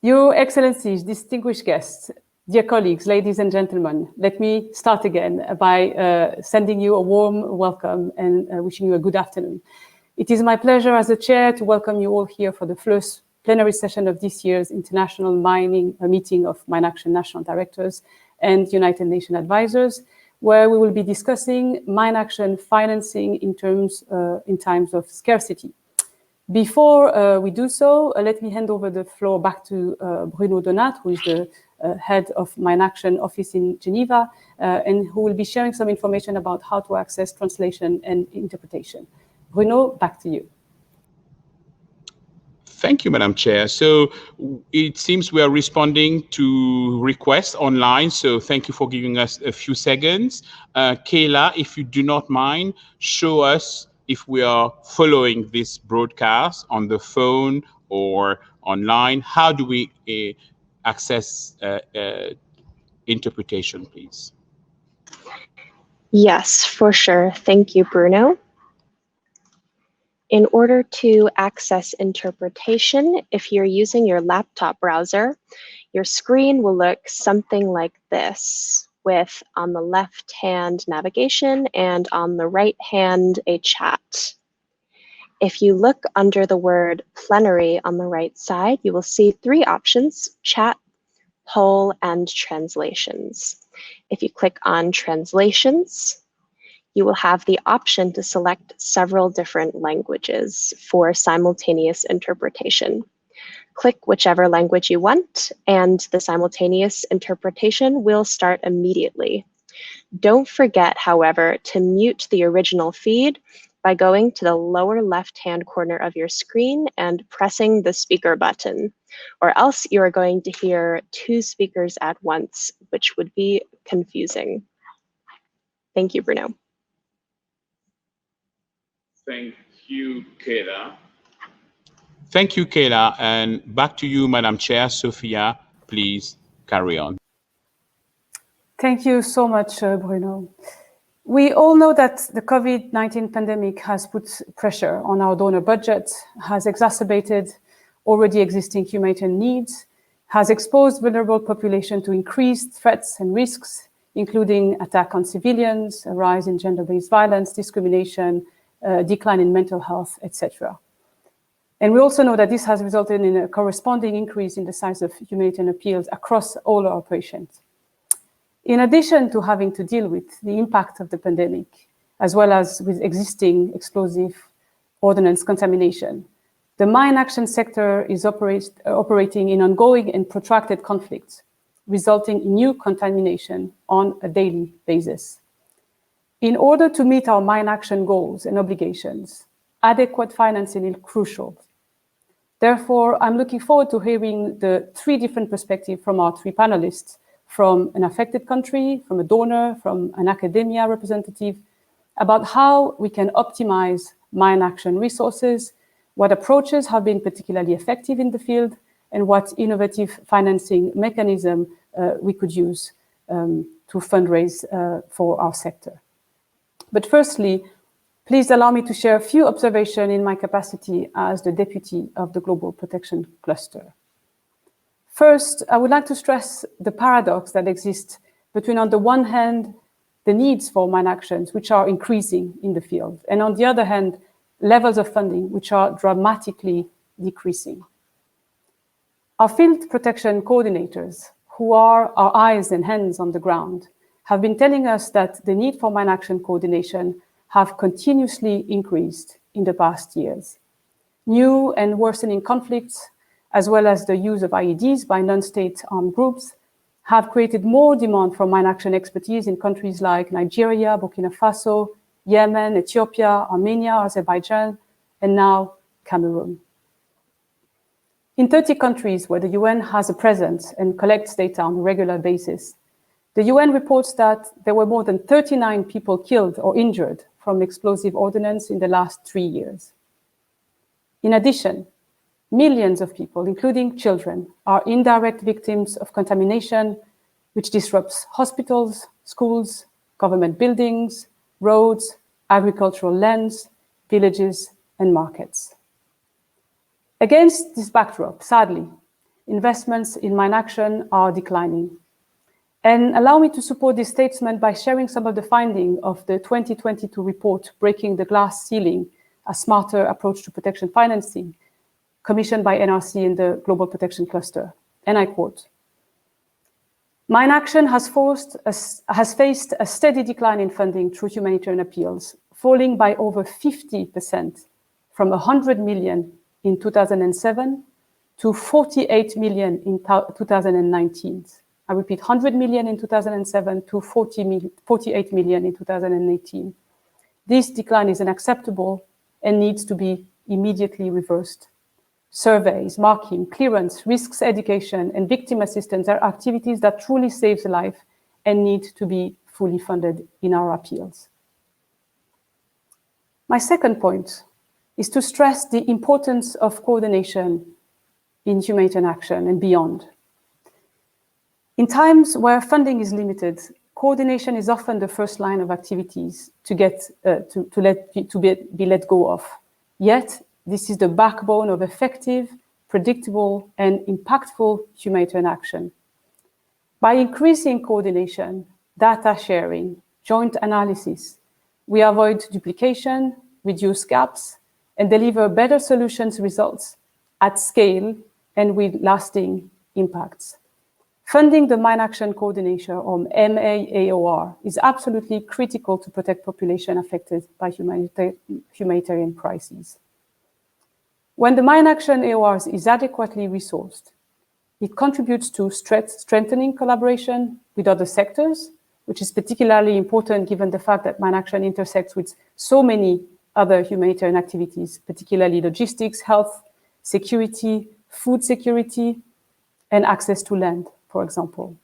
Your Excellencies, distinguished guests, dear colleagues, ladies and gentlemen, let me start again by sending you a warm welcome and wishing you a good afternoon. It is my pleasure as the chair to welcome you all here for the first plenary session of this year's International Meeting of Mine Action National Directors and United Nations Advisors, where we will be discussing mine action financing in times of scarcity. Before we do so, let me hand over the floor back to Bruno Donat, who is the head of Mine Action Office in Geneva, and who will be sharing some information about how to access translation and interpretation. Bruno, back to you. Thank you, Madam Chair. So it seems we are responding to requests online. So thank you for giving us a few seconds. Kayla, if you do not mind, show us if we are following this broadcast on the phone or online. How do we access interpretation, please? Yes, for sure. Thank you, Bruno. In order to access interpretation, if you're using your laptop browser, your screen will look something like this, with on the left hand navigation and on the right hand a chat. If you look under the word plenary on the right side, you will see three options: chat, poll, and translations. If you click on translations, you will have the option to select several different languages for simultaneous interpretation. Click whichever language you want, and the simultaneous interpretation will start immediately. Don't forget, however, to mute the original feed by going to the lower left-hand corner of your screen and pressing the speaker button, or else you are going to hear two speakers at once, which would be confusing. Thank you, Bruno. Thank you, Kayla. Thank you, Kayla. And back to you, Madam Chair. Sofia, please carry on. Thank you so much, Bruno. We all know that the COVID-19 pandemic has put pressure on our donor budget, has exacerbated already existing humanitarian needs, has exposed vulnerable population to increased threats and risks, including attack on civilians, a rise in gender-based violence, discrimination, decline in mental health, etc. And we also know that this has resulted in a corresponding increase in the size of humanitarian appeals across all our operations. In addition to having to deal with the impact of the pandemic, as well as with existing explosive ordnance contamination, the mine action sector is operating in ongoing and protracted conflicts, resulting in new contamination on a daily basis. In order to meet our mine action goals and obligations, adequate financing is crucial. Therefore, I'm looking forward to hearing the three different perspectives from our three panelists, from an affected country, from a donor, from an academia representative, about how we can optimize mine action resources, what approaches have been particularly effective in the field, and what innovative financing mechanism we could use to fundraise for our sector. But firstly, please allow me to share a few observations in my capacity as the Deputy of the Global Protection Cluster. First, I would like to stress the paradox that exists between, on the one hand, the needs for mine actions, which are increasing in the field, and on the other hand, levels of funding, which are dramatically decreasing. Our field protection coordinators, who are our eyes and hands on the ground, have been telling us that the need for mine action coordination have continuously increased in the past years. New and worsening conflicts, as well as the use of IEDs by non-state armed groups, have created more demand for mine action expertise in countries like Nigeria, Burkina Faso, Yemen, Ethiopia, Armenia, Azerbaijan, and now Cameroon. In 30 countries where the UN has a presence and collects data on a regular basis, the UN reports that there were more than 39 people killed or injured from explosive ordnance in the last 3 years. In addition, millions of people, including children, are indirect victims of contamination, which disrupts hospitals, schools, government buildings, roads, agricultural lands, villages, and markets. Against this backdrop, sadly, investments in mine action are declining. And allow me to support this statement by sharing some of the findings of the 2022 report, Breaking the Glass Ceiling, a Smarter Approach to Protection Financing, commissioned by NRC in the Global Protection Cluster. And I quote, "Mine action has faced a steady decline in funding through humanitarian appeals, falling by over 50% from 100 million in 2007 to 48 million in 2019. I repeat, 100 million in 2007 to 48 million in 2018. This decline is unacceptable and needs to be immediately reversed. Surveys, marking, clearance, risks education, and victim assistance are activities that truly save life and need to be fully funded in our appeals." My second point is to stress the importance of coordination in humanitarian action and beyond. In times where funding is limited, coordination is often the first line of activities to be let go of. Yet, this is the backbone of effective, predictable, and impactful humanitarian action. By increasing coordination, data sharing, joint analysis, we avoid duplication, reduce gaps, and deliver better solutions results at scale and with lasting impacts. Funding the Mine Action Coordination, or MAAOR, is absolutely critical to protect population affected by humanitarian crises. When the Mine Action AOR is adequately resourced, it contributes to strengthening collaboration with other sectors, which is particularly important given the fact that Mine Action intersects with so many other humanitarian activities, particularly logistics, health, security, food security, and access to land, for example.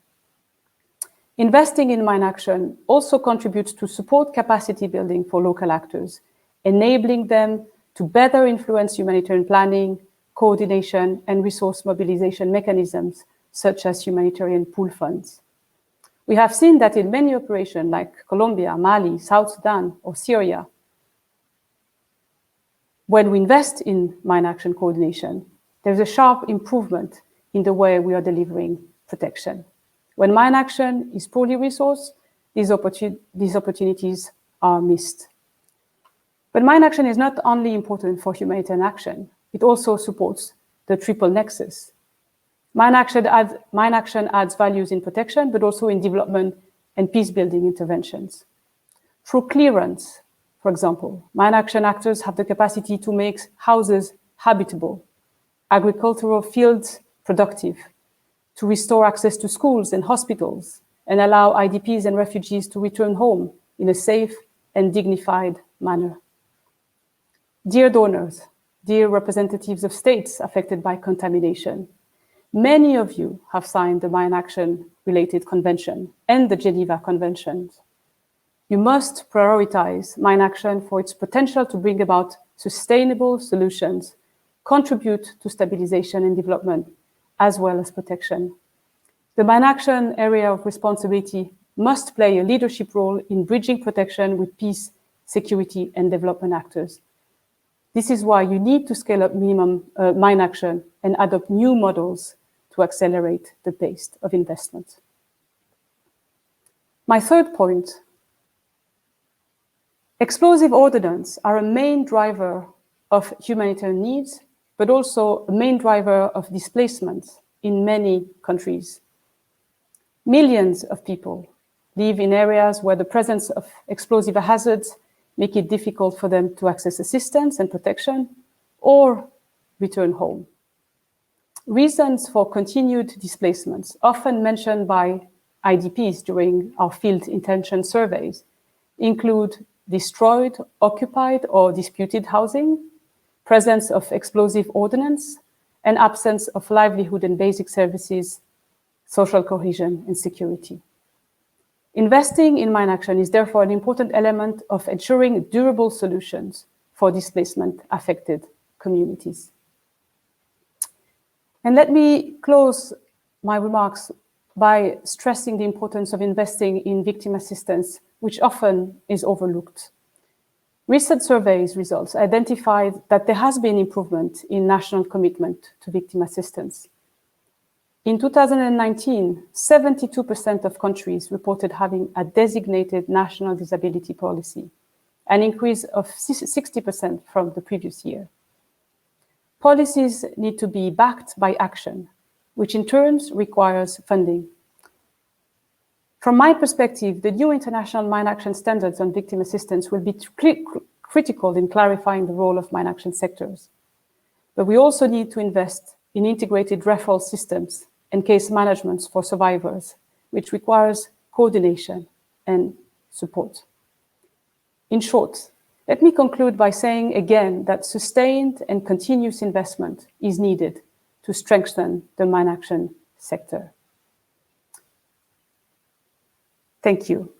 Investing in mine action also contributes to support capacity building for local actors, enabling them to better influence humanitarian planning, coordination, and resource mobilization mechanisms, such as humanitarian pool funds. We have seen that in many operations like Colombia, Mali, South Sudan, or Syria, when we invest in mine action coordination, there's a sharp improvement in the way we are delivering protection. When mine action is poorly resourced, these opportunities are missed. But mine action is not only important for humanitarian action, it also supports the triple nexus. Mine action adds values in protection, but also in development and peace-building interventions. Through clearance, for example, mine action actors have the capacity to make houses habitable, agricultural fields productive, to restore access to schools and hospitals, and allow IDPs and refugees to return home in a safe and dignified manner. Dear donors, dear representatives of states affected by contamination, many of you have signed the Mine Action-related Convention and the Geneva Conventions. You must prioritize mine action for its potential to bring about sustainable solutions, contribute to stabilization and development, as well as protection. The mine action area of responsibility must play a leadership role in bridging protection with peace, security, and development actors. This is why you need to scale up minimum mine action and adopt new models to accelerate the pace of investment. My third point, explosive ordnance are a main driver of humanitarian needs, but also a main driver of displacement in many countries. Millions of people live in areas where the presence of explosive hazards make it difficult for them to access assistance and protection or return home. Reasons for continued displacements, often mentioned by IDPs during our field intention surveys, include destroyed, occupied, or disputed housing, presence of explosive ordnance, and absence of livelihood and basic services, social cohesion, and security. Investing in mine action is therefore an important element of ensuring durable solutions for displacement-affected communities. And let me close my remarks by stressing the importance of investing in victim assistance, which often is overlooked. Recent surveys results identified that there has been improvement in national commitment to victim assistance. In 2019, 72% of countries reported having a designated national disability policy, an increase of 60% from the previous year. Policies need to be backed by action, which in turn requires funding. From my perspective, the new international mine action standards on victim assistance will be critical in clarifying the role of mine action sectors. But we also need to invest in integrated referral systems and case management for survivors, which requires coordination and support. In short, let me conclude by saying again that sustained and continuous investment is needed to strengthen the mine action sector. Thank you.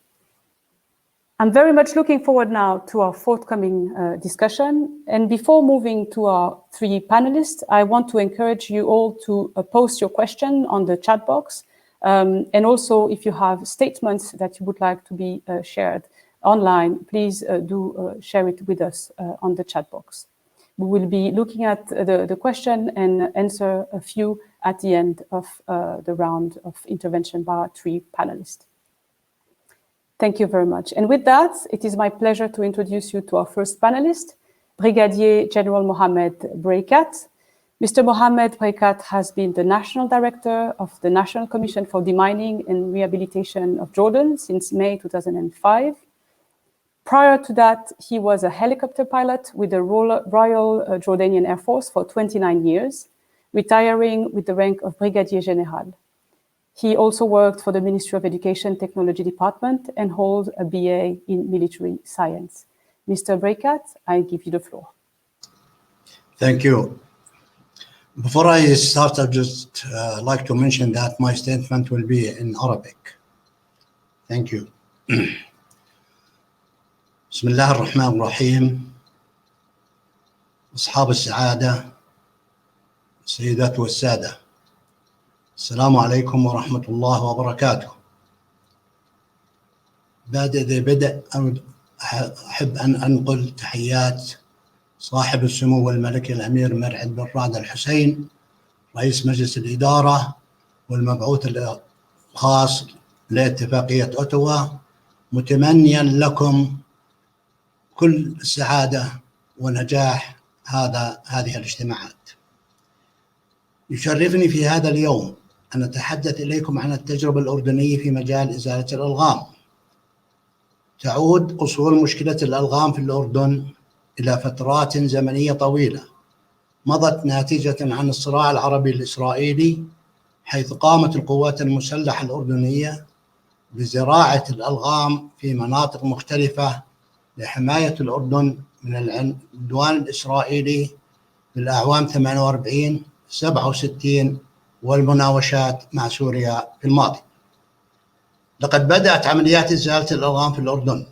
I'm very much looking forward now to our forthcoming discussion. And before moving to our three panelists, I want to encourage you all to post your question on the chat box. And also, if you have statements that you would like to be shared online, please do share it with us on the chat box. We will be looking at the question and answer a few at the end of the round of intervention by our three panelists. Thank you very much. And with that, it is my pleasure to introduce you to our first panelist, Brigadier General Mohammad Breikat. Mr. Mohammad Breikat has been the National Director of the National Commission for Demining and Rehabilitation of Jordan since May 2005. Prior to that, he was a helicopter pilot with the Royal Jordanian Air Force for 29 years, retiring with the rank of Brigadier General. He also worked for the Ministry of Education Technology Department and holds a BA in Military Science. Mr. Breikat, I give you the floor. Thank you. Before I start, I'd just like to mention that my statement will be in Arabic. Thank you. بسم الله الرحمن الرحيم. أصحاب السعادة، السيدات والسادة، السلام عليكم ورحمة الله وبركاته. بدء أحب أن أنقل تحيات صاحب السمو الملكي الأمير مرعد بن رعد الحسين رئيس مجلس الإدارة والمبعوث الخاص لاتفاقية أوتوا، متمنيا لكم كل السعادة ونجاح هذه الاجتماعات. يشرفني في هذا اليوم أن أتحدث إليكم عن التجربة الأردنية في مجال إزالة الألغام. تعود أصول مشكلة الألغام في الأردن إلى فترات زمنية طويلة مضت ناتجة عن الصراع العربي الإسرائيلي، حيث قامت القوات المسلحة الأردنية بزراعة الألغام في مناطق مختلفة لحماية الأردن من العدوان الإسرائيلي في الأعوام 48 67 والمناوشات مع سوريا في الماضي. لقد بدأت عمليات إزالة الألغام في الأردن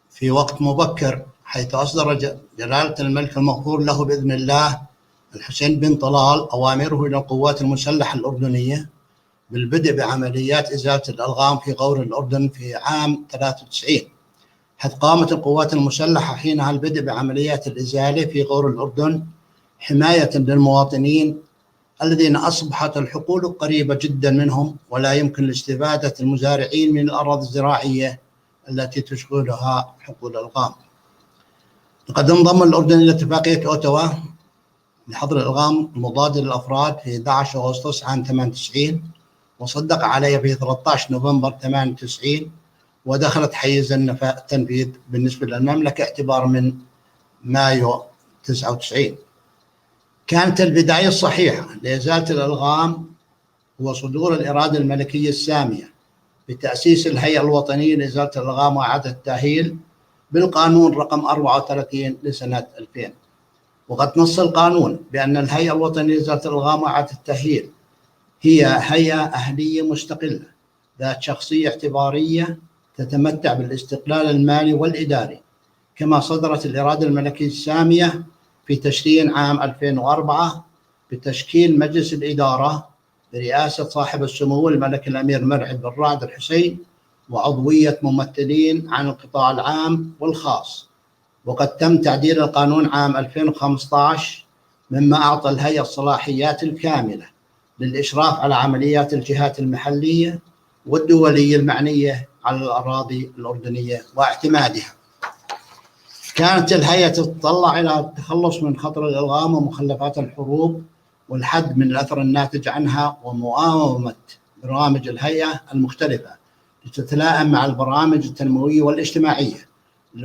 في وقت مبكر، حيث أصدر جلالة الملك المغفور له بإذن الله الحسين بن طلال أوامره إلى القوات المسلحة الأردنية بالبدء بعمليات إزالة الألغام في غور الأردن في عام 93، حيث قامت القوات المسلحة حينها البدء بعمليات الإزالة في غور الأردن حماية للمواطنين الذين أصبحت الحقول قريبة جدا منهم ولا يمكن لاستفادة المزارعين من الأراضي الزراعية التي تشغلها حقول الألغام. لقد انضم الأردن إلى اتفاقية أوتوا لحظر الألغام المضادة للأفراد في 11 أغسطس عام 98، وصدق عليها في 13 نوفمبر 98، ودخلت حيز التنفيذ بالنسبة للمملكة اعتبار من مايو 99. كانت البداية الصحيحة لإزالة الألغام هو صدور الإرادة الملكية السامية بتأسيس الهيئة الوطنية لإزالة الألغام وإعادة التأهيل بالقانون رقم 34 لسنة 2000. وقد نص القانون بأن الهيئة الوطنية لإزالة الألغام وإعادة التأهيل هي هيئة أهلية مستقلة ذات شخصية اعتبارية تتمتع بالاستقلال المالي والإداري، كما صدرت الإرادة الملكية السامية في تشرين عام 2004 بتشكيل مجلس الإدارة برئاسة صاحب السمو الملكي الأمير مرعد بن رعد الحسين وعضوية ممثلين عن القطاع العام والخاص. وقد تم تعديل القانون عام 2015 مما أعطى الهيئة الصلاحيات الكاملة للإشراف على عمليات الجهات المحلية والدولية المعنية على الأراضي الأردنية واعتمادها. كانت الهيئة تتطلع إلى التخلص من خطر الإلغام ومخلفات الحروب والحد من الأثر الناتج عنها ومؤاومة برامج الهيئة المختلفة لتتلائم مع البرامج التنموية والاجتماعية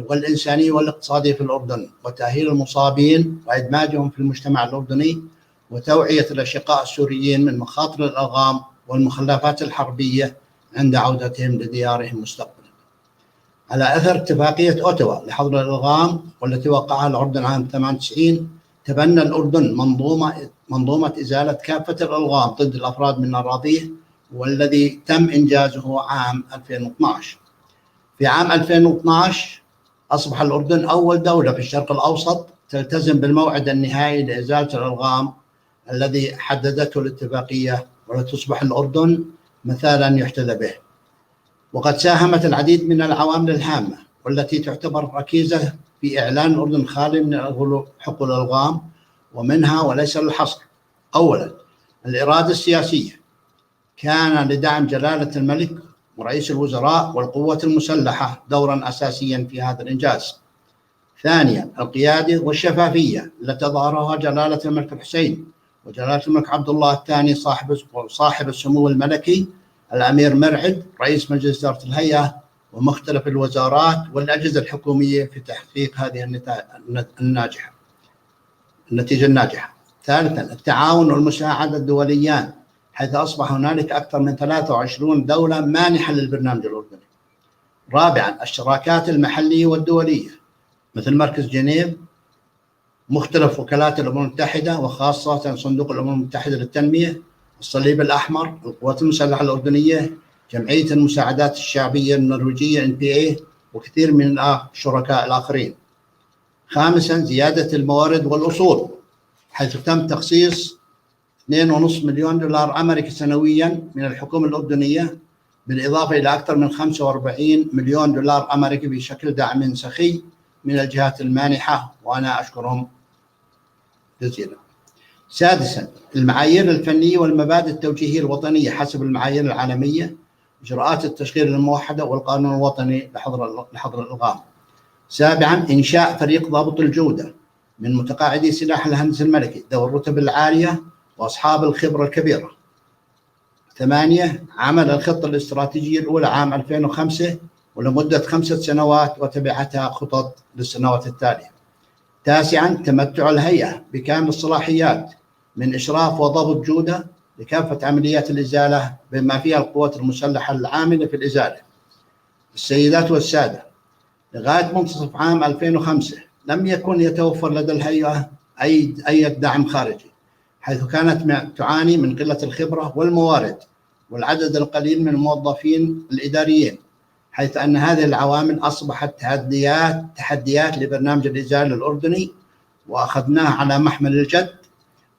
والإنسانية والاقتصادية في الأردن، وتأهيل المصابين وإدماجهم في المجتمع الأردني، وتوعية الأشقاء السوريين من مخاطر الإلغام والمخلفات الحربية عند عودتهم لديارهم مستقبلا. على أثر اتفاقية أوتوا لحظر الإلغام والتي وقعها الأردن عام 98، تبنى الأردن منظومة إزالة كافة الإلغام ضد الأفراد من أراضيه، والذي تم إنجازه عام 2012. في عام 2012 أصبح الأردن أول دولة في الشرق الأوسط تلتزم بالموعد النهائي لإزالة الإلغام الذي حددته الاتفاقية، وتصبح الأردن مثالا يحتذى به. وقد ساهمت العديد من العوامل الهامة والتي تعتبر ركيزة في إعلان الأردن خالي من حقول الإلغام، ومنها وليس للحصر: أولا، الإرادة السياسية، كان لدعم جلالة الملك ورئيس الوزراء والقوات المسلحة دورا أساسيا في هذا الإنجاز. ثانيا، القيادة والشفافية التي ظهرها جلالة الملك الحسين وجلالة الملك عبد الله الثاني صاحب السمو الملكي الأمير مرعد رئيس مجلس إدارة الهيئة، ومختلف الوزارات والأجهزة الحكومية في تحقيق هذه النتيجة الناجحة. ثالثا، التعاون والمساعدة الدوليان، حيث أصبح هنالك أكثر من 23 دولة مانحة للبرنامج الأردني. رابعا، الشراكات المحلية والدولية مثل مركز جنيف، مختلف وكالات الأمم المتحدة وخاصة صندوق الأمم المتحدة للتنمية، الصليب الأحمر، القوات المسلحة الأردنية، جمعية المساعدات الشعبية النرويجية NPA، وكثير من الشركاء الآخرين. خامسا، زيادة الموارد والأصول، حيث تم تخصيص 2.5 مليون دولار أمريكي سنويا من الحكومة الأردنية، بالإضافة إلى أكثر من 45 مليون دولار أمريكي بشكل دعم سخي من الجهات المانحة، وأنا أشكرهم جزيلا. سادسا، المعايير الفنية والمبادئ التوجيهية الوطنية حسب المعايير العالمية، إجراءات التشغيل الموحدة والقانون الوطني لحظر الإلغام. سابعا، إنشاء فريق ضابط الجودة من متقاعدي سلاح الهندسة الملكي ذوي الرتب العالية وأصحاب الخبرة الكبيرة. 8، عمل الخطة الاستراتيجية الأولى عام 2005 ولمدة 5 سنوات وتبعتها خطط للسنوات التالية. 9، تمتع الهيئة بكامل الصلاحيات من إشراف وضبط جودة لكافة عمليات الإزالة بما فيها القوات المسلحة العاملة في الإزالة. السيدات والسادة، لغاية منتصف عام 2005 لم يكن يتوفر لدى الهيئة أي دعم خارجي، حيث كانت تعاني من قلة الخبرة والموارد والعدد القليل من الموظفين الإداريين، حيث أن هذه العوامل أصبحت تحديات لبرنامج الإزالة الأردني، وأخذناها على محمل الجد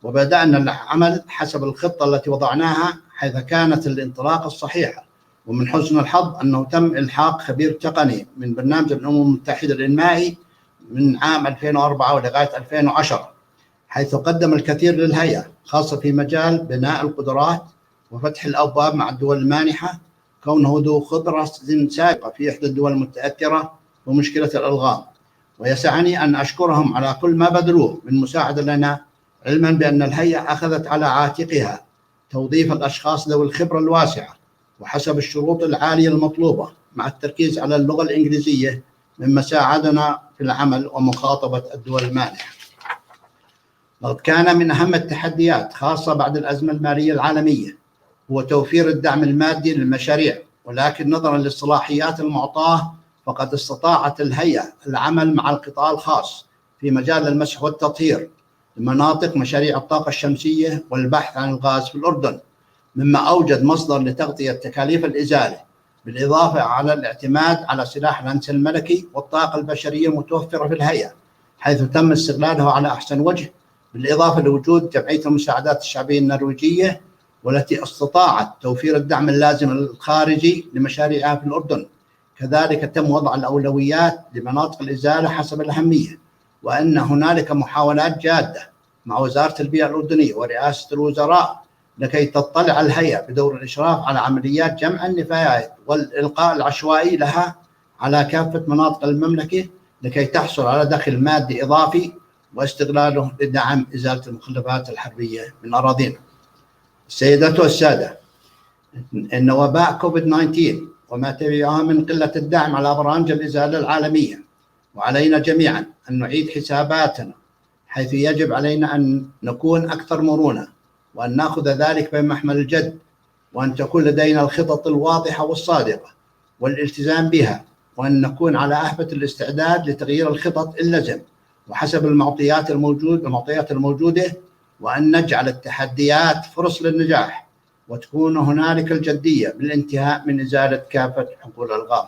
وبدأنا العمل حسب الخطة التي وضعناها، حيث كانت الانطلاقة الصحيحة. ومن حسن الحظ أنه تم إلحاق خبير تقني من برنامج الأمم المتحدة الإنمائي من عام 2004 ولغاية 2010، حيث قدم الكثير للهيئة، خاصة في مجال بناء القدرات وفتح الأبواب مع الدول المانحة، كونه ذو خبرة سابقة في إحدى الدول المتأثرة بمشكلة الإلغام. ويسعني أن أشكرهم على كل ما بذلوه من مساعدة لنا، علما بأن الهيئة أخذت على عاتقها توظيف الأشخاص ذوي الخبرة الواسعة وحسب الشروط العالية المطلوبة، مع التركيز على اللغة الإنجليزية، مما ساعدنا في العمل ومخاطبة الدول المانحة. وقد كان من أهم التحديات خاصة بعد الأزمة المالية العالمية هو توفير الدعم المادي للمشاريع، ولكن نظرا للصلاحيات المعطاة فقد استطاعت الهيئة العمل مع القطاع الخاص في مجال المسح والتطهير لمناطق مشاريع الطاقة الشمسية والبحث عن الغاز في الأردن، مما أوجد مصدر لتغطية تكاليف الإزالة، بالإضافة على الاعتماد على سلاح الهندسة الملكي والطاقة البشرية المتوفرة في الهيئة، حيث تم استغلاله على أحسن وجه، بالإضافة لوجود جمعية المساعدات الشعبية النرويجية، والتي استطاعت توفير الدعم اللازم الخارجي لمشاريعها في الأردن. كذلك تم وضع الأولويات لمناطق الإزالة حسب الأهمية، وأن هنالك محاولات جادة مع وزارة البيئة الأردنية ورئاسة الوزراء لكي تطلع الهيئة بدور الإشراف على عمليات جمع النفايات والإلقاء العشوائي لها على كافة مناطق المملكة لكي تحصل على دخل مادي إضافي واستغلاله لدعم إزالة المخلفات الحربية من أراضينا. السيدات والسادة، إن وباء كوفيد-19 وما تبعها من قلة الدعم على برامج الإزالة العالمية، وعلينا جميعا أن نعيد حساباتنا، حيث يجب علينا أن نكون أكثر مرونة وأن نأخذ ذلك بمحمل الجد، وأن تكون لدينا الخطط الواضحة والصادقة والالتزام بها، وأن نكون على أهبة الاستعداد لتغيير الخطط إن لزم وحسب المعطيات الموجودة، وأن نجعل التحديات فرص للنجاح، وتكون هنالك الجدية بالانتهاء من إزالة كافة حقول الألغام.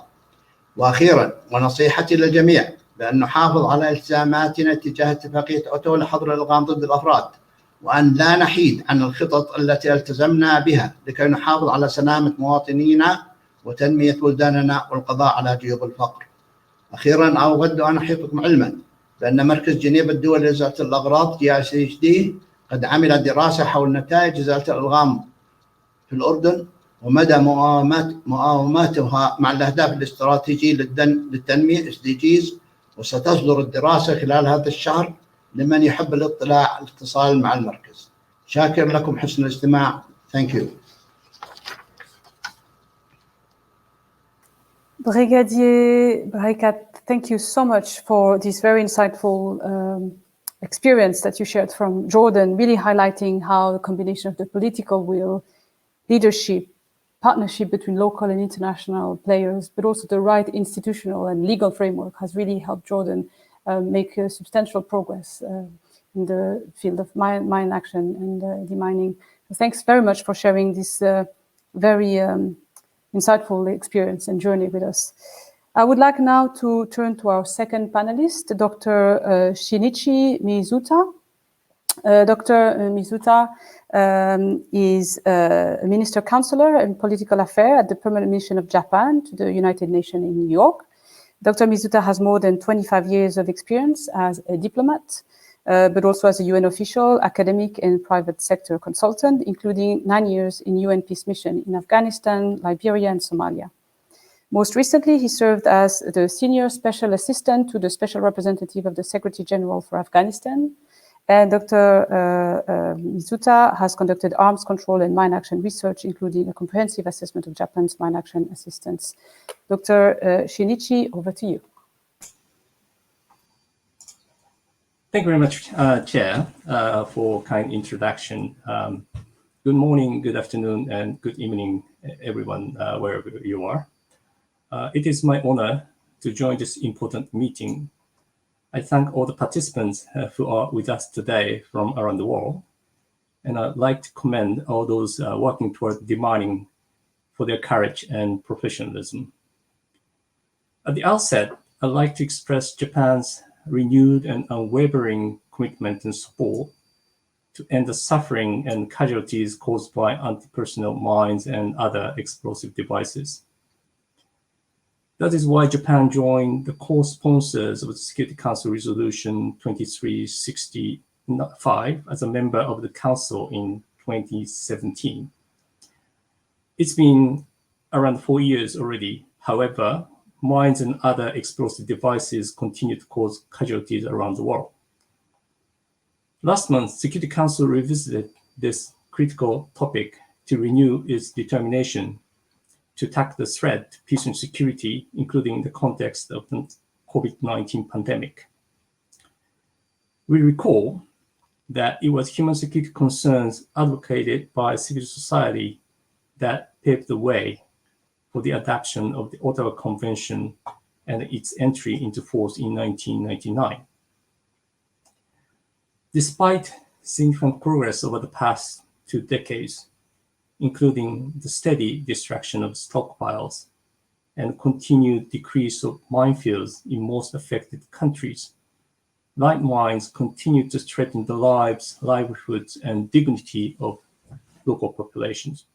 وأخيرا، ونصيحتي للجميع بأن نحافظ على التزاماتنا تجاه اتفاقية أوتوا لحظر الألغام ضد الأفراد، وأن لا نحيد عن الخطط التي التزمنا بها لكي نحافظ على سلامة مواطنينا وتنمية بلداننا والقضاء على جيوب الفقر. أخيرا، أود أن أحيطكم علما بأن مركز جنيف الدولي لإزالة الأغراض GICHD قد عمل دراسة حول نتائج إزالة الألغام في الأردن ومدى مؤاوماتها مع الأهداف الاستراتيجية للتنمية SDGs، وستصدر الدراسة خلال هذا الشهر لمن يحب الاتصال مع المركز. شاكر لكم حسن الاستماع. Thank you. Brigadier Breikat, thank you so much for this very insightful experience that you shared from Jordan, really highlighting how the combination of the political will, leadership, partnership between local and international players, but also the right institutional and legal framework has really helped Jordan make substantial progress in the field of mine action and demining. So thanks very much for sharing this very insightful experience and journey with us. I would like now to turn to our second panelist, Dr. Shinichi Mizuta. Dr. Mizuta is a Minister-Counsellor in Political Affairs at the Permanent Mission of Japan to the United Nations in New York. Dr. Mizuta has more than 25 years of experience as a diplomat, but also as a UN official, academic, and private sector consultant, including 9 years in UN peace mission in Afghanistan, Liberia, and Somalia. Most recently, he served as the Senior Special Assistant to the Special Representative of the Secretary General for Afghanistan. And Dr. Mizuta has conducted arms control and mine action research, including a comprehensive assessment of Japan's mine action assistance. Dr. Shinichi, over to you. Thank you very much, Chair, for kind introduction. Good morning, good afternoon, and good evening, everyone, wherever you are. It is my honor to join this important meeting. I thank all the participants who are with us today from around the world, and I'd like to commend all those working toward demining for their courage and professionalism. At the outset, I'd like to express Japan's renewed and unwavering commitment and support to end the suffering and casualties caused by anti-personnel mines and other explosive devices. That is why Japan joined the co-sponsors of the Security Council Resolution 2365 as a member of the Council in 2017. It's been around 4 years already. However, mines and other explosive devices continue to cause casualties around the world. Last month, Security Council revisited this critical topic to renew its determination to tackle the threat to peace and security, including the context of the COVID-19 pandemic. We recall that it was human security concerns advocated by civil society that paved the way for the adoption of the Ottawa Convention and its entry into force in 1999. Despite significant progress over the past 2 decades, including the steady destruction of stockpiles and continued decrease of minefields in most affected countries, light mines continue to threaten the lives, livelihoods, and dignity of local populations.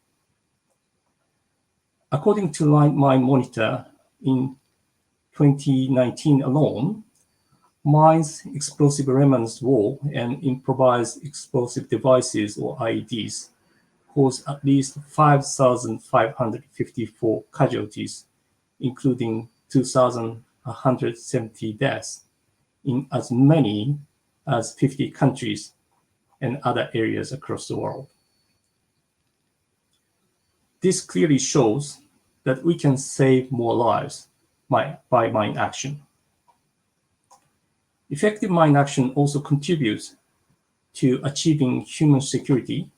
According to Light Mine Monitor, in 2019 alone, mines, explosive remnants, war, and improvised explosive devices, or IEDs, caused at least 5,554 casualties, including 2,170 deaths in as many as 50 countries and other areas across the world. This clearly shows that we can save more lives by mine action. Effective mine action also contributes to achieving human security,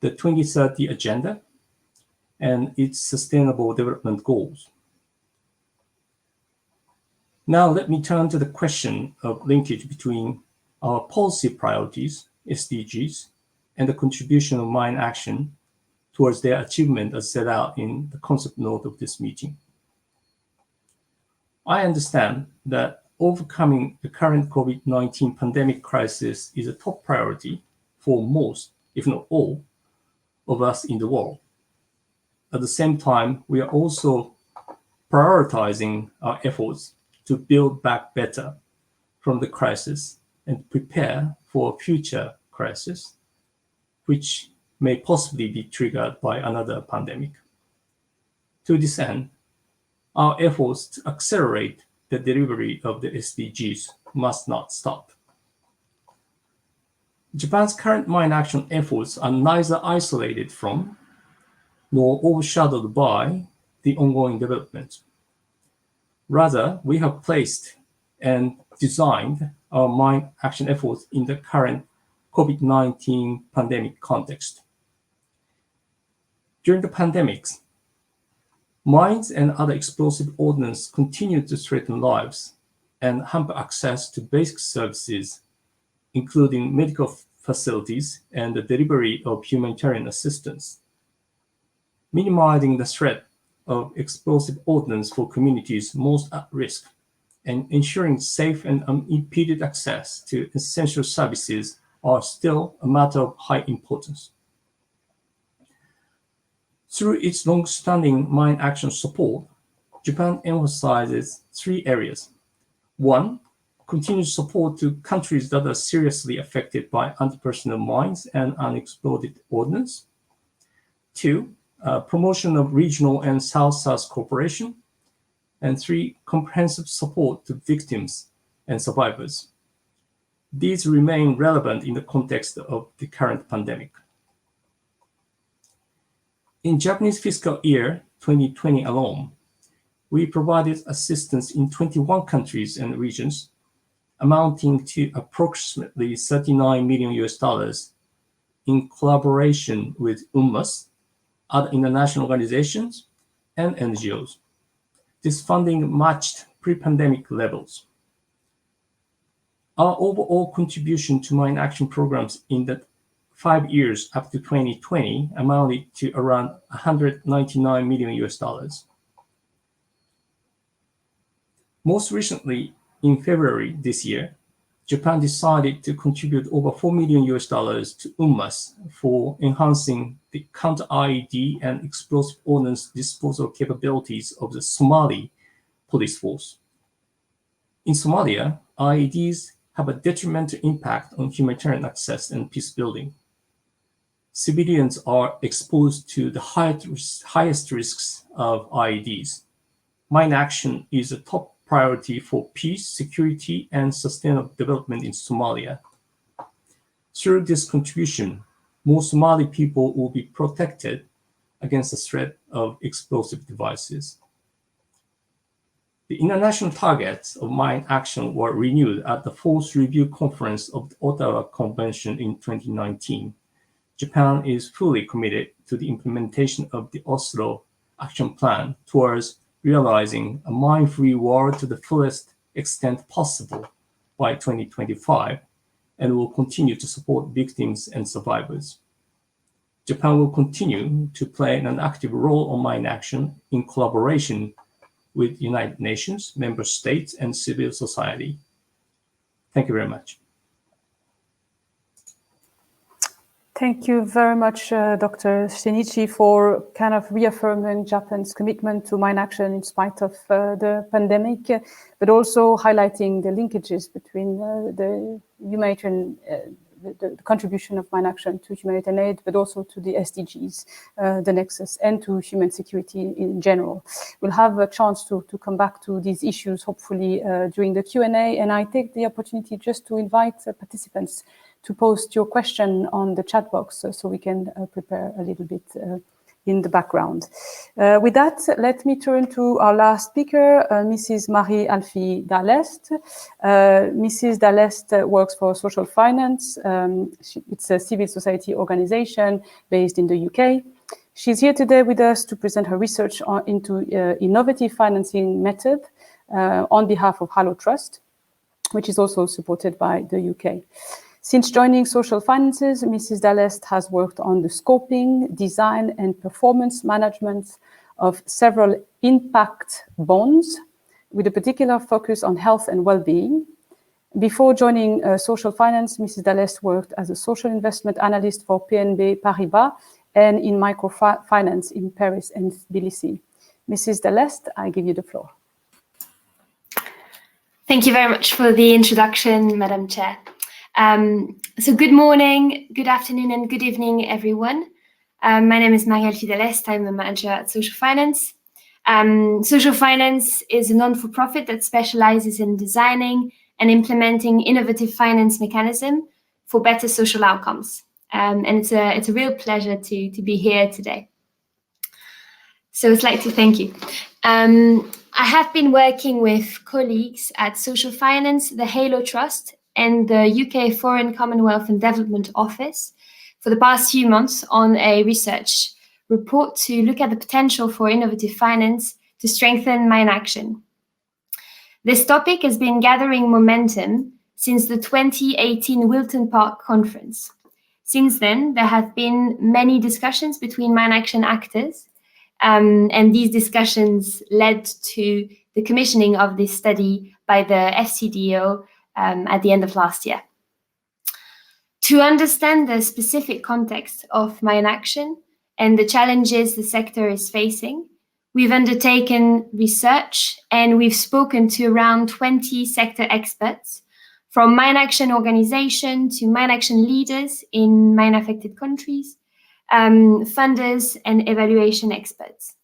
the 2030 Agenda, and its Sustainable Development Goals. Now let me turn to the question of linkage between our policy priorities, SDGs, and the contribution of mine action towards their achievement as set out in the concept note of this meeting. I understand that overcoming the current COVID-19 pandemic crisis is a top priority for most, if not all, of us in the world. At the same time, we are also prioritizing our efforts to build back better from the crisis and prepare for a future crisis, which may possibly be triggered by another pandemic. To this end, our efforts to accelerate the delivery of the SDGs must not stop. Japan's current mine action efforts are neither isolated from nor overshadowed by the ongoing development. Rather, we have placed and designed our mine action efforts in the current COVID-19 pandemic context. During the pandemics, mines and other explosive ordnance continue to threaten lives and hamper access to basic services, including medical facilities and the delivery of humanitarian assistance. Minimizing the threat of explosive ordnance for communities most at risk and ensuring safe and unimpeded access to essential services are still a matter of high importance. Through its long-standing mine action support, Japan emphasizes three areas. One, continued support to countries that are seriously affected by anti-personnel mines and unexploded ordnance. Two, promotion of regional and South-South cooperation. And three, comprehensive support to victims and survivors. These remain relevant in the context of the current pandemic. In Japanese fiscal year 2020 alone, we provided assistance in 21 countries and regions, amounting to approximately $39 million in collaboration with UNMAS, other international organizations, and NGOs. This funding matched pre-pandemic levels. Our overall contribution to mine action programs in the 5 years up to 2020 amounted to around $199 million. Most recently, in February this year, Japan decided to contribute over $4 million to UNMAS for enhancing the counter-IED and explosive ordnance disposal capabilities of the Somali police force. In Somalia, IEDs have a detrimental impact on humanitarian access and peace building. Civilians are exposed to the highest risks of IEDs. Mine action is a top priority for peace, security, and sustainable development in Somalia. Through this contribution, more Somali people will be protected against the threat of explosive devices. The international targets of mine action were renewed at the fourth review conference of the Ottawa Convention in 2019. Japan is fully committed to the implementation of the Oslo Action Plan towards realizing a mine-free world to the fullest extent possible by 2025, and will continue to support victims and survivors. Japan will continue to play an active role on mine action in collaboration with United Nations, member states, and civil society. Thank you very much. Thank you very much, Dr. Shinichi, for kind of reaffirming Japan's commitment to mine action in spite of the pandemic, but also highlighting the linkages between the humanitarian the contribution of Mine Action to humanitarian aid, but also to the SDGs, the Nexus, and to human security in general. We'll have a chance to come back to these issues, hopefully, during the Q&A, and I take the opportunity just to invite participants to post your question on the chat box so we can prepare a little bit in the background. With that, let me turn to our last speaker, Mrs. Marie-Alphie Dallest. Mrs. Dallest works for Social Finance. It's a civil society organization based in the UK. She's here today with us to present her research into innovative financing method on behalf of Hallow Trust, which is also supported by the UK. Since joining Social Finances, Mrs. Dallest has worked on the scoping, design, and performance management of several impact bonds, with a particular focus on health and well-being. Before joining Social Finance, Mrs. Dallest worked as a social investment analyst for BNP Paribas and in microfinance in Paris and Tbilisi. Mrs. Dallest, I give you the floor. Thank you very much for the introduction, Madam Chair. So good morning, good afternoon, and good evening, everyone. My name is Marie-Alphie Dallest. I'm a manager at Social Finance. Social Finance is a non-for-profit that specializes in designing and implementing innovative finance mechanism for better social outcomes. And it's a real pleasure to be here today. So I'd like to thank you. I have been working with colleagues at Social Finance, the Hallow Trust, and the UK Foreign Commonwealth and Development Office for the past few months on a research report to look at the potential for innovative finance to strengthen Mine Action. This topic has been gathering momentum since the 2018 Wilton Park Conference. Since then, there have been many discussions between Mine Action actors, and these discussions led to the commissioning of this study by the FCDO at the end of last year. To understand the specific context of Mine Action and the challenges the sector is facing, we've undertaken research and we've spoken to around 20 sector experts, from Mine Action organization to Mine Action leaders in mine-affected countries, funders and evaluation experts.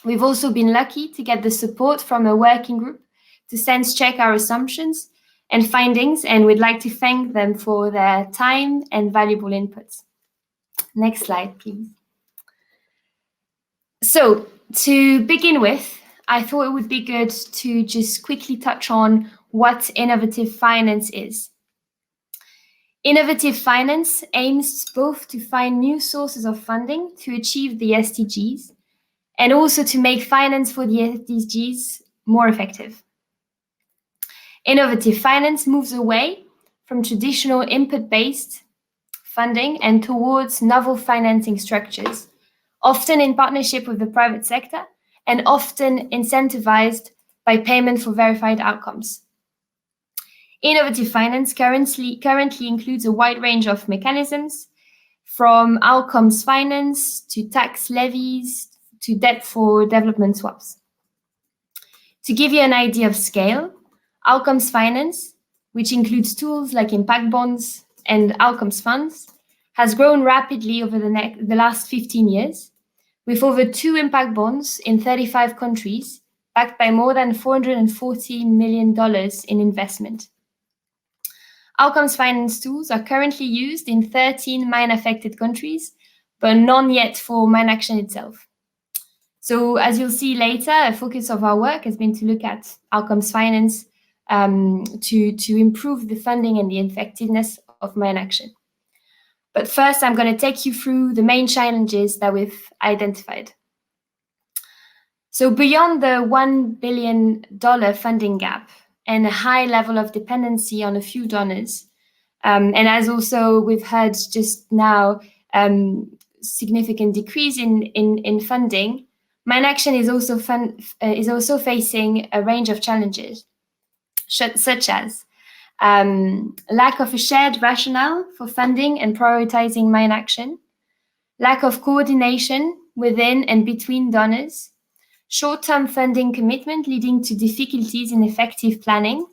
We've also been lucky to get the support from a working group to sense-check our assumptions and findings, and we'd like to thank them for their time and valuable inputs. Next slide, please. So, to begin with, I thought it would be good to just quickly touch on what innovative finance is. Innovative finance aims both to find new sources of funding to achieve the SDGs and also to make finance for the SDGs more effective. Innovative finance moves away from traditional input-based funding and towards novel financing structures, often in partnership with the private sector and often incentivized by payment for verified outcomes. Innovative finance currently includes a wide range of mechanisms, from outcomes finance to tax levies to debt for development swaps. To give you an idea of scale, outcomes finance, which includes tools like impact bonds and outcomes funds, has grown rapidly over the last 15 years, with over 2 impact bonds in 35 countries, backed by more than $440 million in investment. Outcomes finance tools are currently used in 13 mine-affected countries, but none yet for Mine Action itself. So as you'll see later, a focus of our work has been to look at outcomes finance to improve the funding and the effectiveness of Mine Action. But first, I'm going to take you through the main challenges that we've identified. So beyond the $1 billion funding gap and a high level of dependency on a few donors, and as also we've heard just now, significant decrease in funding, Mine Action is also facing a range of challenges, such as lack of a shared rationale for funding and prioritizing Mine Action, lack of coordination within and between donors, short-term funding commitment leading to difficulties in effective planning,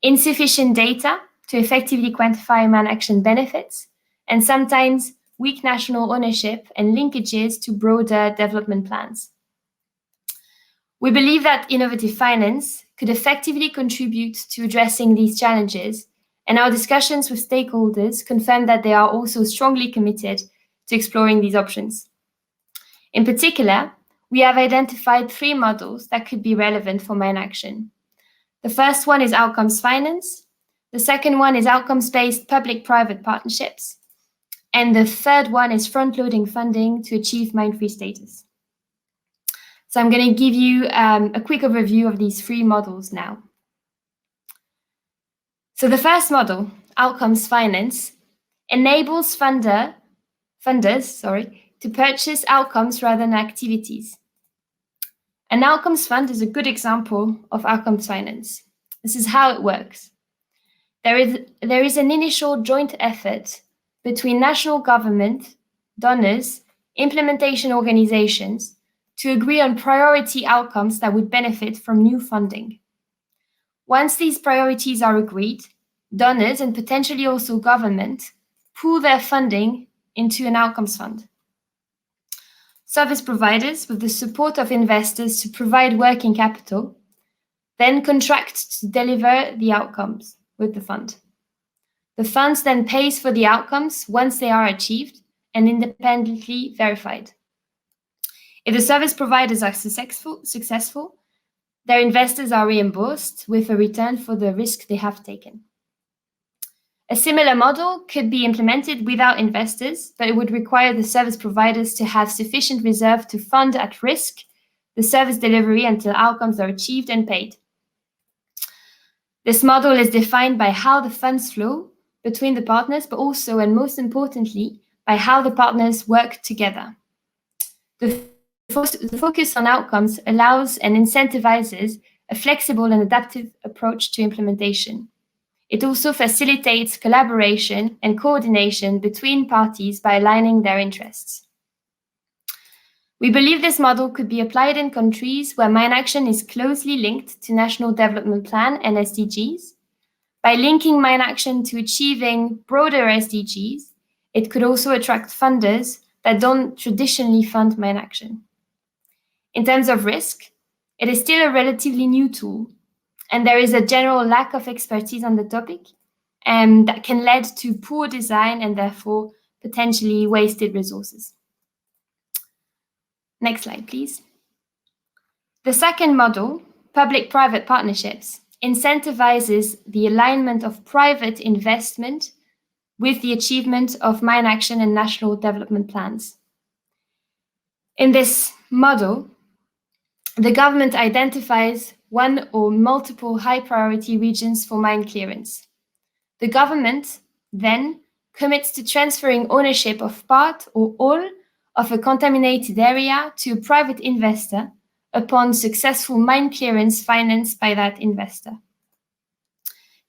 insufficient data to effectively quantify man action benefits, and sometimes weak national ownership and linkages to broader development plans. We believe that innovative finance could effectively contribute to addressing these challenges, and our discussions with stakeholders confirm that they are also strongly committed to exploring these options. In particular, we have identified 3 models that could be relevant for mine action. The first one is outcomes finance, the second one is outcomes-based public-private partnerships, and the third one is front-loading funding to achieve mine-free status. So I'm going to give you a quick overview of these 3 models now. So the first model, outcomes finance, enables funders to purchase outcomes rather than activities. An outcomes fund is a good example of outcomes finance. This is how it works. There is an initial joint effort between national government, donors, implementation organizations to agree on priority outcomes that would benefit from new funding. Once these priorities are agreed, donors and potentially also government pool their funding into an outcomes fund. Service providers, with the support of investors to provide working capital, then contract to deliver the outcomes with the fund. The funds then pays for the outcomes once they are achieved and independently verified. If the service providers are successful, their investors are reimbursed with a return for the risk they have taken. A similar model could be implemented without investors, but it would require the service providers to have sufficient reserve to fund at risk the service delivery until outcomes are achieved and paid. This model is defined by how the funds flow between the partners, but also, and most importantly, by how the partners work together. The focus on outcomes allows and incentivizes a flexible and adaptive approach to implementation. It also facilitates collaboration and coordination between parties by aligning their interests. We believe this model could be applied in countries where mine action is closely linked to National Development Plan and SDGs. By linking mine action to achieving broader SDGs, it could also attract funders that don't traditionally fund mine action. In terms of risk, it is still a relatively new tool, and there is a general lack of expertise on the topic that can lead to poor design and therefore potentially wasted resources. Next slide, please. The second model, public-private partnerships, incentivizes the alignment of private investment with the achievement of mine action and national development plans. In this model, the government identifies one or multiple high-priority regions for mine clearance. The government then commits to transferring ownership of part or all of a contaminated area to a private investor upon successful mine clearance financed by that investor.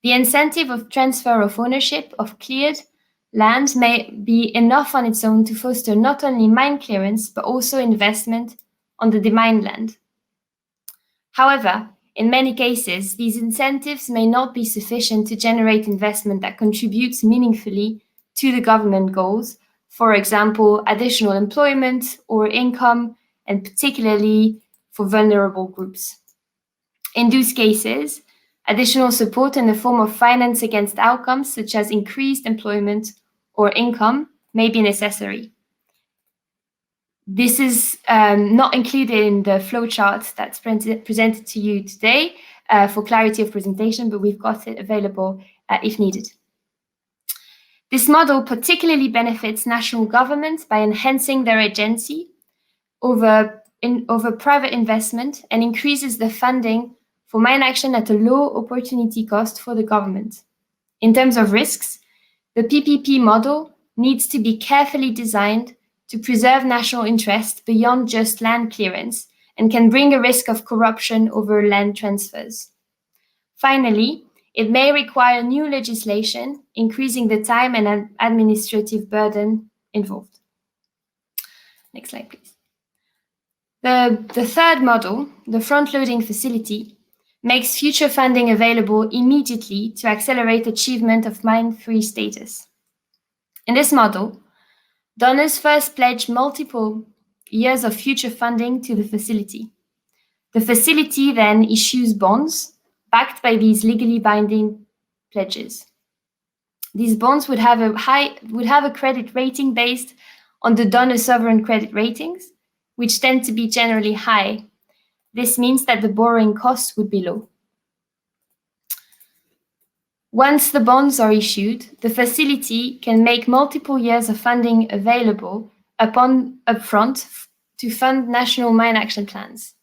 The incentive of transfer of ownership of cleared land may be enough on its own to foster not only mine clearance, but also investment on the demined land. However, in many cases, these incentives may not be sufficient to generate investment that contributes meaningfully to the government goals, for example, additional employment or income, and particularly for vulnerable groups. In those cases, additional support in the form of finance against outcomes, such as increased employment or income, may be necessary. This is not included in the flowchart that's presented to you today for clarity of presentation, but we've got it available if needed. This model particularly benefits national governments by enhancing their agency over private investment and increases the funding for mine action at a low opportunity cost for the government. In terms of risks, the PPP model needs to be carefully designed to preserve national interest beyond just land clearance and can bring a risk of corruption over land transfers. Finally, it may require new legislation, increasing the time and administrative burden involved. Next slide, please. The third model, the front-loading facility, makes future funding available immediately to accelerate achievement of mine-free status. In this model, donors first pledge multiple years of future funding to the facility. The facility then issues bonds backed by these legally binding pledges. These bonds would have a credit rating based on the donor sovereign credit ratings, which tend to be generally high. This means that the borrowing costs would be low. Once the bonds are issued, the facility can make multiple years of funding available upfront to fund national mine action plans.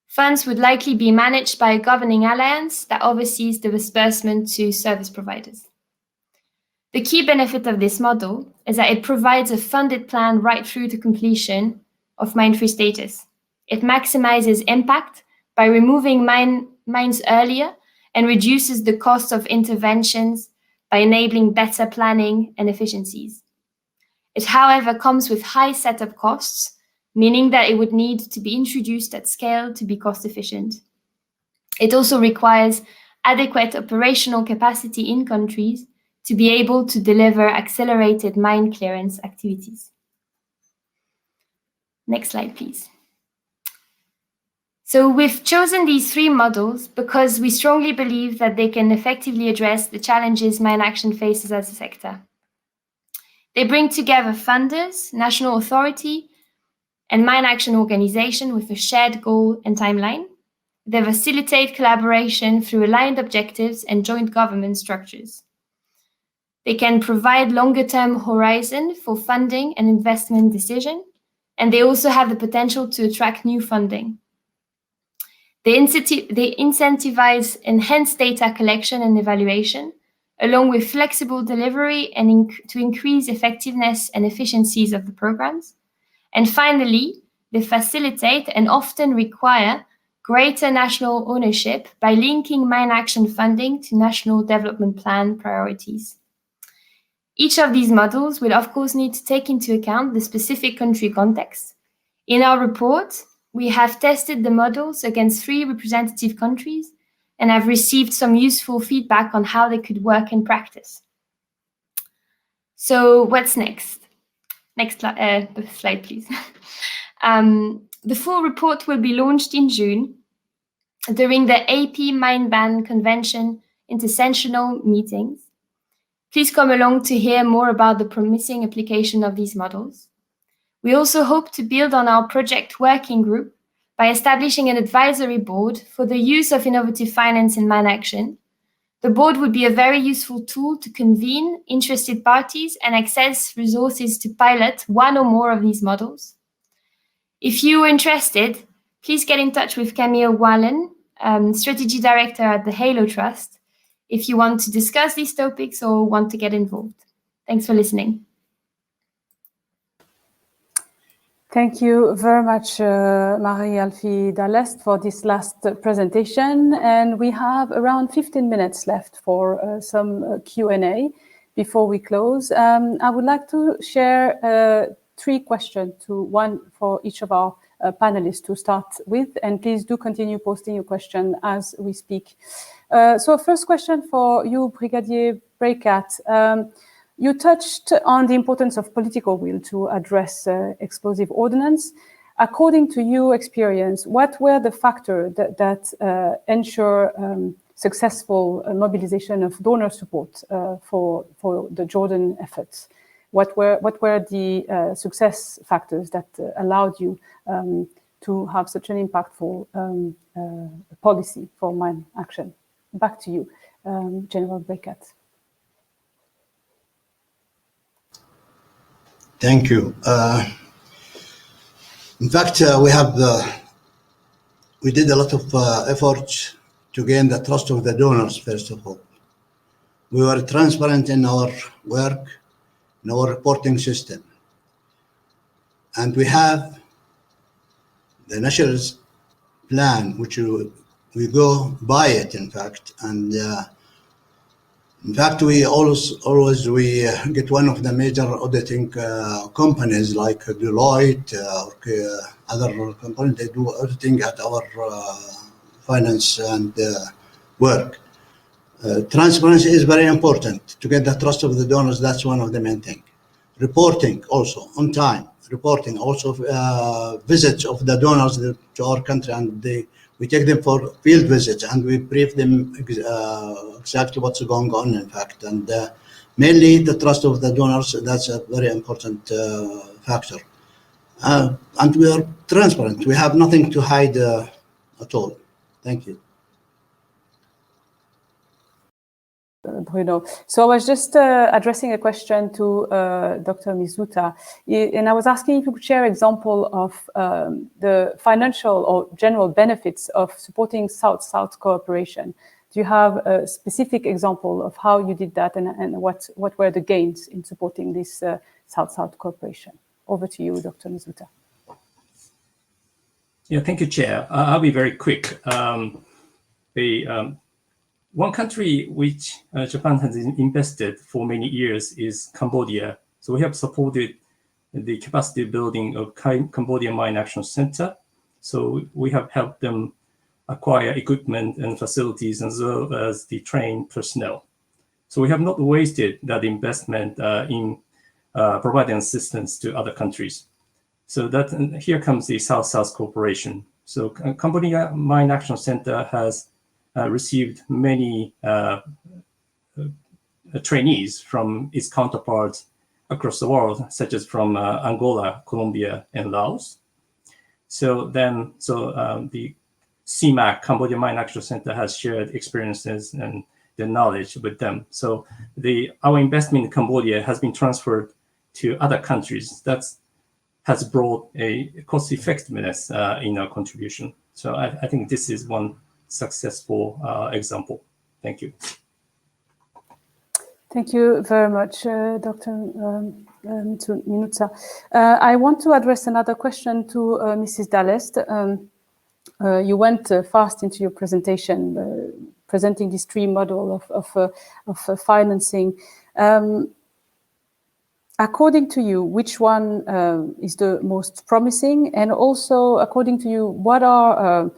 Funds would likely be managed by a governing alliance that oversees the disbursement to service providers. The key benefit of this model is that it provides a funded plan right through to completion of mine-free status. It maximizes impact by removing mines earlier and reduces the cost of interventions by enabling better planning and efficiencies. It, however, comes with high setup costs, meaning that it would need to be introduced at scale to be cost efficient. It also requires adequate operational capacity in countries to be able to deliver accelerated mine clearance activities. Next slide, please. So we've chosen these three models because we strongly believe that they can effectively address the challenges mine action faces as a sector. They bring together funders, national authority, and mine action organization with a shared goal and timeline. They facilitate collaboration through aligned objectives and joint government structures. They can provide longer-term horizon for funding and investment decision, and they also have the potential to attract new funding. They incentivize enhanced data collection and evaluation, along with flexible delivery and to increase effectiveness and efficiencies of the programs. And finally, they facilitate and often require greater national ownership by linking mine action funding to national development plan priorities. Each of these models will, of course, need to take into account the specific country context. In our report, we have tested the models against 3 representative countries and have received some useful feedback on how they could work in practice. So what's next? Next slide, please. The full report will be launched in June during the AP Mine Ban Convention intersessional meetings. Please come along to hear more about the promising application of these models. We also hope to build on our project working group by establishing an advisory board for the use of innovative finance in mine action. The board would be a very useful tool to convene interested parties and access resources to pilot one or more of these models. If you are interested, please get in touch with Camille Wallen, Strategy Director at the Halo Trust, if you want to discuss these topics or want to get involved. Thanks for listening. Thank you very much, Marie-Alphie Dallest, for this last presentation. And we have around 15 minutes left for some Q&A before we close. I would like to share 3 questions, one for each of our panelists to start with. And please do continue posting your question as we speak. So first question for you, Brigadier Breikat. You touched on the importance of political will to address explosive ordnance. According to your experience, what were the factors that ensure successful mobilization of donor support for the Jordan efforts? What were the success factors that allowed you to have such an impactful policy for mine action? Back to you, General Breikat. Thank you. In fact, we did a lot of efforts to gain the trust of the donors, first of all. We were transparent in our work, in our reporting system. And we have the national plan, which we go by it, in fact. And in fact, we always get one of the major auditing companies like Deloitte or other companies. They do auditing at our finance and work. Transparency is very important to get the trust of the donors. That's one of the main things. Reporting also on time. Reporting also visits of the donors to our country, and we take them for field visits and we brief them exactly what's going on, in fact. And mainly the trust of the donors, that's a very important factor. And we are transparent. We have nothing to hide at all. Thank you. Bruno. So I was just addressing a question to Dr. Mizuta, and I was asking if you could share an example of the financial or general benefits of supporting South-South cooperation. Do you have a specific example of how you did that, and what were the gains in supporting this South-South cooperation? Over to you, Dr. Mizuta. Yeah, thank you, Chair. I'll be very quick. One country which Japan has invested for many years is Cambodia. So we have supported the capacity building of Cambodia Mine Action Center. So we have helped them acquire equipment and facilities as well as the trained personnel. So we have not wasted that investment in providing assistance to other countries. So that here comes the South-South cooperation. So Cambodia Mine Action Center has received many trainees from its counterparts across the world, such as from Angola, Colombia, and Laos. So the CMAC, Cambodia Mine Action Center, has shared experiences and the knowledge with them. So our investment in Cambodia has been transferred to other countries. That has brought a cost effectiveness in our contribution. So I think this is one successful example. Thank you. Thank you very much, Dr. Mizuta. I want to address another question to Mrs. Dallest. You went fast into your presentation, presenting this stream model of financing. According to you, which one is the most promising? And also, according to you, what are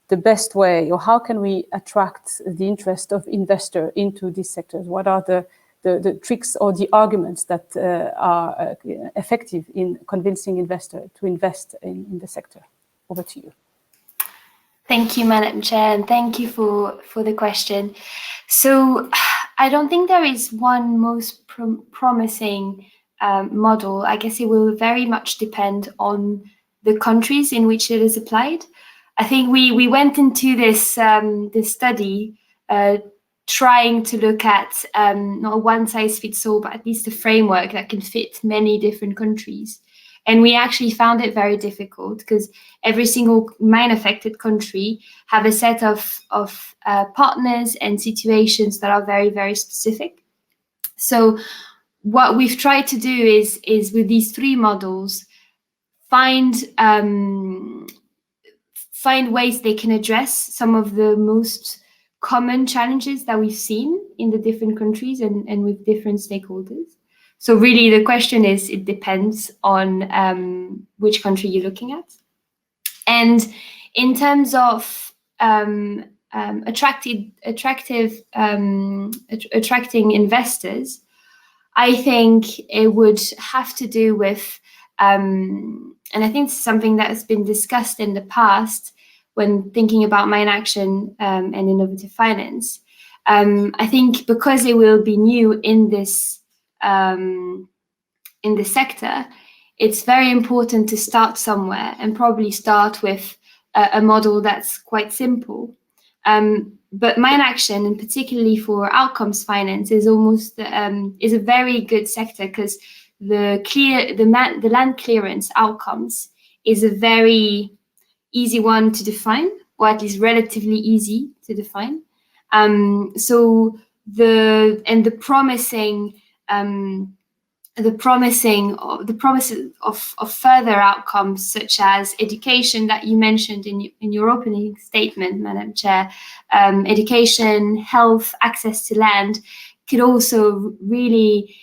the best way, or how can we attract the interest of investor into these sectors? What are the tricks or the arguments that are effective in convincing investor to invest in the sector? Over to you. Thank you, Madam Chair, and thank you for the question. So I don't think there is one most promising model. I guess it will very much depend on the countries in which it is applied. I think we went into this study trying to look at not a one-size-fits-all, but at least a framework that can fit many different countries. And we actually found it very difficult because every single mine-affected country have a set of partners and situations that are very, very specific. So what we've tried to do is with these three models, find ways they can address some of the most common challenges that we've seen in the different countries and with different stakeholders. So really the question is, it depends on which country you're looking at. And in terms of attracting investors, I think it would have to do with, and I think it's something that has been discussed in the past when thinking about mine action and innovative finance. I think because it will be new in this sector, it's very important to start somewhere and probably start with a model that's quite simple. But mine action, and particularly for outcomes finance, is almost is a very good sector because the land clearance outcomes is a very easy one to define, or at least relatively easy to define. So the promises of further outcomes, such as education that you mentioned in your opening statement, Madam Chair, education, health, access to land, could also really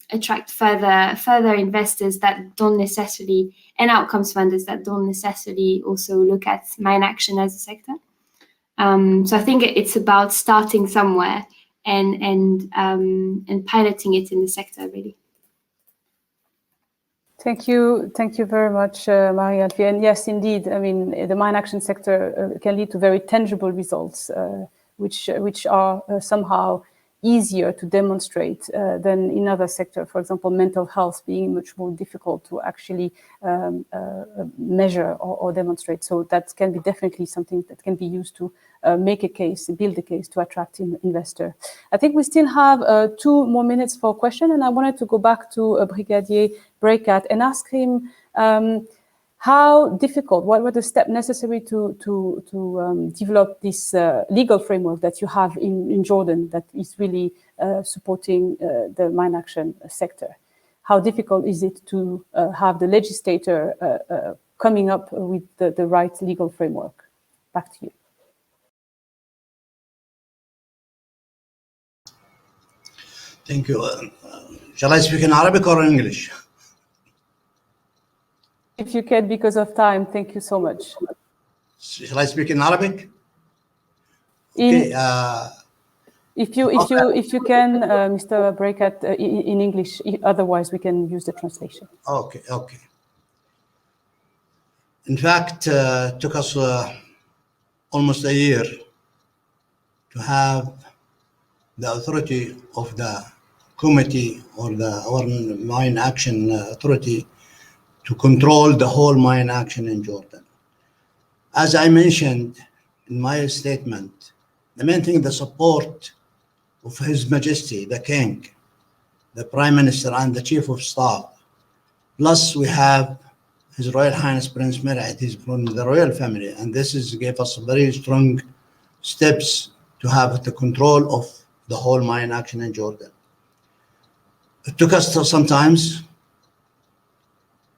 attract further investors that don't necessarily, and outcomes funders that don't necessarily also look at mine action as a sector. So I think it's about starting somewhere and piloting it in the sector, really. Thank you very much, Marie-Alphie. And yes, indeed, I mean, the mine action sector can lead to very tangible results, which are somehow easier to demonstrate than in other sectors. For example, mental health being much more difficult to actually measure or demonstrate. So that can be definitely something that can be used to make a case, build a case to attract investor. I think we still have 2 more minutes for question, and I wanted to go back to Brigadier Breikat and ask him how difficult, what were the steps necessary to develop this legal framework that you have in Jordan that is really supporting the mine action sector? How difficult is it to have the legislator coming up with the right legal framework? Back to you. Thank you. Shall I speak in Arabic or in English? If you can, because of time, thank you so much. Shall I speak in Arabic? Okay. Okay. If you can, Mr. Breikat, in English. Otherwise, we can use the translation. Okay. In fact, it took us almost a year to have the authority of the committee or our mine action authority to control the whole mine action in Jordan. As I mentioned in my statement, the main thing, the support of His Majesty, the King, the Prime Minister, and the Chief of Staff. Plus, we have His Royal Highness Prince Mirat, he's from the royal family, and this gave us very strong steps to have the control of the whole mine action in Jordan. It took us sometimes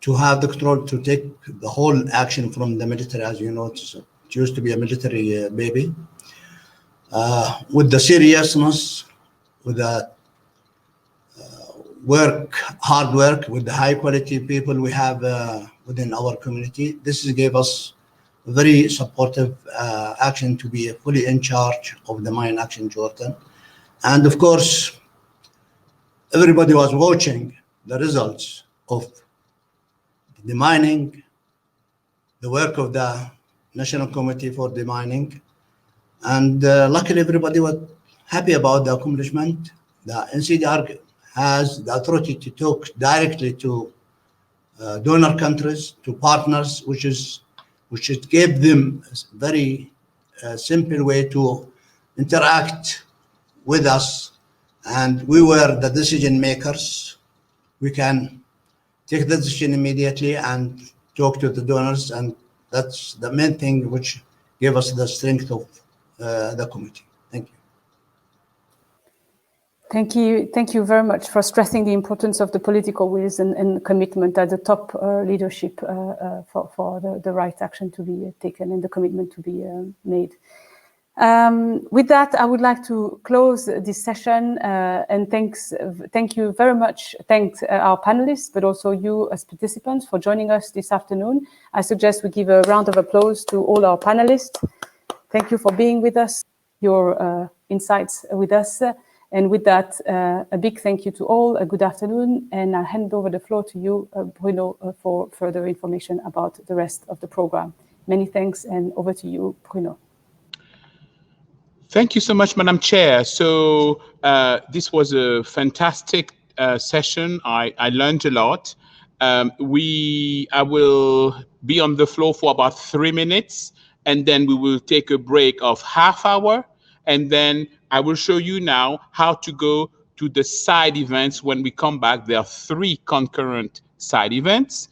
to have the control to take the whole action from the military. As you know, it used to be a military baby. With the seriousness, with the hard work, with the high quality people we have within our community, this gave us a very supportive action to be fully in charge of the mine action Jordan. And of course, everybody was watching the results of the mining, the work of the National Committee for the Mining. And luckily, everybody was happy about the accomplishment. The NCDR has the authority to talk directly to donor countries, to partners, which gave them a very simple way to interact with us. And we were the decision makers. We can take the decision immediately and talk to the donors, and that's the main thing which gave us the strength of the committee. Thank you. Thank you very much for stressing the importance of the political wills and commitment at the top leadership for the right action to be taken and the commitment to be made. With that, I would like to close this session and thank you very much. Thanks our panelists, but also you as participants for joining us this afternoon. I suggest we give a round of applause to all our panelists. Thank you for being with us, your insights with us. And with that, a big thank you to all, a good afternoon, and I hand over the floor to you, Bruno, for further information about the rest of the program. Many thanks, and over to you, Bruno. Thank you so much, Madam Chair. So this was a fantastic session. I learned a lot. I will be on the floor for about 3 minutes, and then we will take a break of ½ hour, and then I will show you now how to go to the side events when we come back. There are 3 concurrent side events.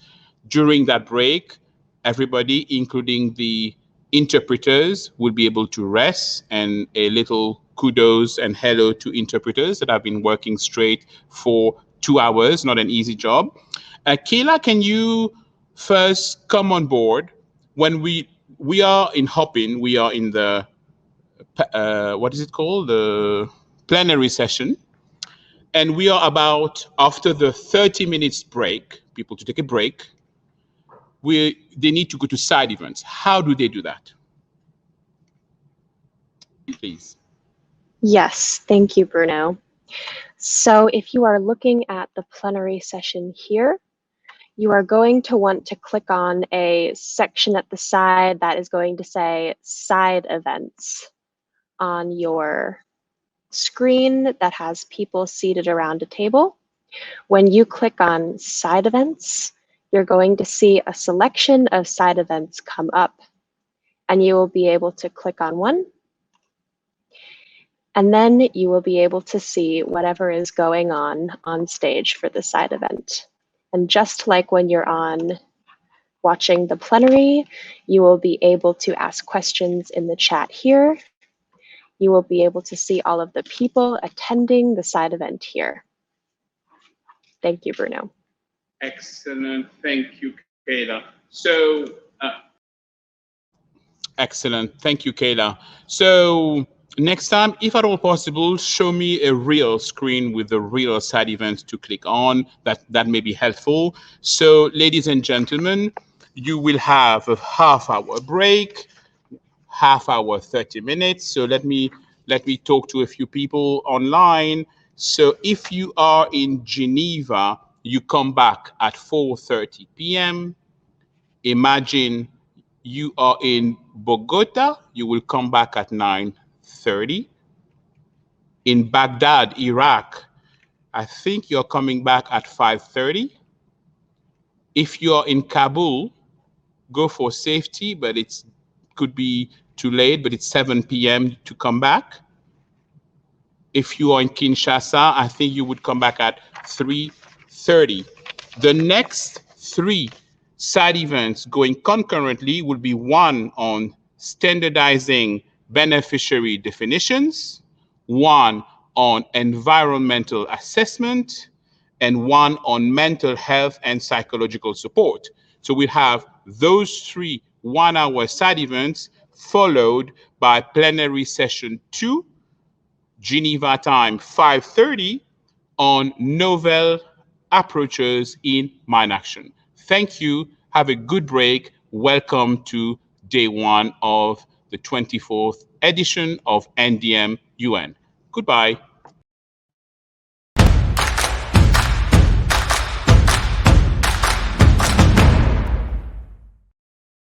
During that break, everybody, including the interpreters, will be able to rest, and a little kudos and hello to interpreters that have been working straight for 2 hours, not an easy job. Kayla, can you first come on board? When we are in Hopin, we are in the what is it called? The plenary session. And we are about, after the 30 minutes break, people to take a break, they need to go to side events. How do they do that? Please. Yes, thank you, Bruno. So if you are looking at the plenary session here, you are going to want to click on a section at the side that is going to say side events on your screen that has people seated around a table. When you click on side events, you're going to see a selection of side events come up, and you will be able to click on one. And then you will be able to see whatever is going on stage for the side event. And just like when you're on watching the plenary, you will be able to ask questions in the chat here. You will be able to see all of the people attending the side event here. Thank you, Bruno. Excellent. Thank you, Kayla. So, excellent. Thank you, Kayla. So next time, if at all possible, show me a real screen with the real side events to click on. That may be helpful. So, ladies and gentlemen, you will have a half-hour break, half-hour, 30 minutes. So let me talk to a few people online. So if you are in Geneva, you come back at 4:30 p.m. Imagine you are in Bogota, you will come back at 9:30. In Baghdad, Iraq, I think you're coming back at 5:30. If you're in Kabul, go for safety, but it could be too late, but it's 7 p.m. to come back. If you are in Kinshasa, I think you would come back at 3:30. The next 3 side events going concurrently will be one on standardizing beneficiary definitions, one on environmental assessment, and one on mental health and psychological support. So we have those 3 one-hour side events followed by plenary session 2, Geneva time 5:30, on novel approaches in mine action. Thank you. Have a good break. Welcome to day 1 of the 24th edition of NDM-UN. Goodbye.